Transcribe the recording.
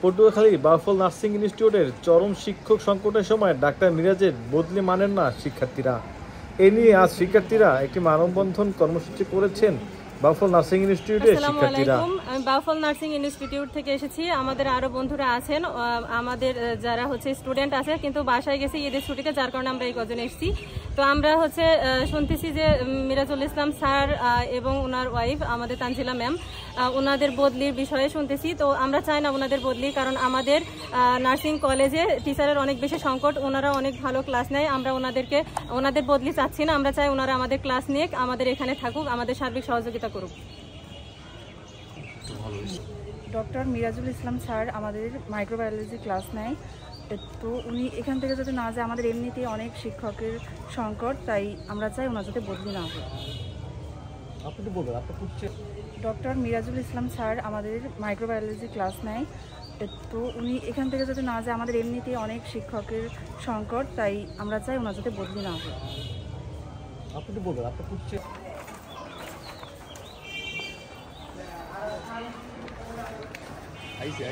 Patuakhali Bauphal nursing ইনস্টিটিউটের চরম শিক্ষক সংকটের সময় ডাক্তার মিরাজের বদলি মানেন না শিক্ষার্থীরা। এ নিয়ে আজ শিক্ষার্থীরা একটি মানববন্ধন কর্মসূচি করেছেন বাউফল নার্সিং ইনস্টিটিউটের শিক্ষার্থীরা। আমি বাউফল নার্সিং ইনস্টিটিউট থেকে এসেছি। আমাদের আরো বন্ধুরা আছেন, আমাদের যারা স্টুডেন্ট আছে, কিন্তু বাসায় গেছি ঈদের ছুটিতে, যার কারণে আমরা এই কজন এসেছি। তো আমরা শুনতেছি যে মিরাজুল ইসলাম স্যার এবং ওনার ওয়াইফ আমাদের তানজিলা ম্যাম, ওনাদের বদলির বিষয়ে শুনতেছি। তো আমরা চাই না ওনাদের বদলি, কারণ আমাদের নার্সিং কলেজে টিচারের অনেক বেশি সংকট, ওনারা অনেক ভালো ক্লাস নেয়। আমরা ওনাদের বদলি চাচ্ছি না, আমরা চাই ওনারা আমাদের ক্লাস নিয়ে আমাদের এখানে থাকুক, আমাদের সার্বিক সহযোগিতা করুক। ডক্টর মিরাজুল ইসলাম স্যার আমাদের মাইক্রোবায়োলজি ক্লাস নেয়, তো উনি এখান থেকে যাতে না যায়, আমাদের এমনিতেই অনেক শিক্ষকের সংকট, তাই আমরা চাই ওনার যাতে বদলি না হয়। ডক্টর মিরাজুল ইসলাম স্যার আমাদের মাইক্রোবায়োলজি ক্লাস নেয়, তো উনি এখান থেকে যাতে না যায়, আমাদের এমনিতেই অনেক শিক্ষকের সংকট, তাই আমরা চাই ওনার যাতে বদলি না হয়। আইসে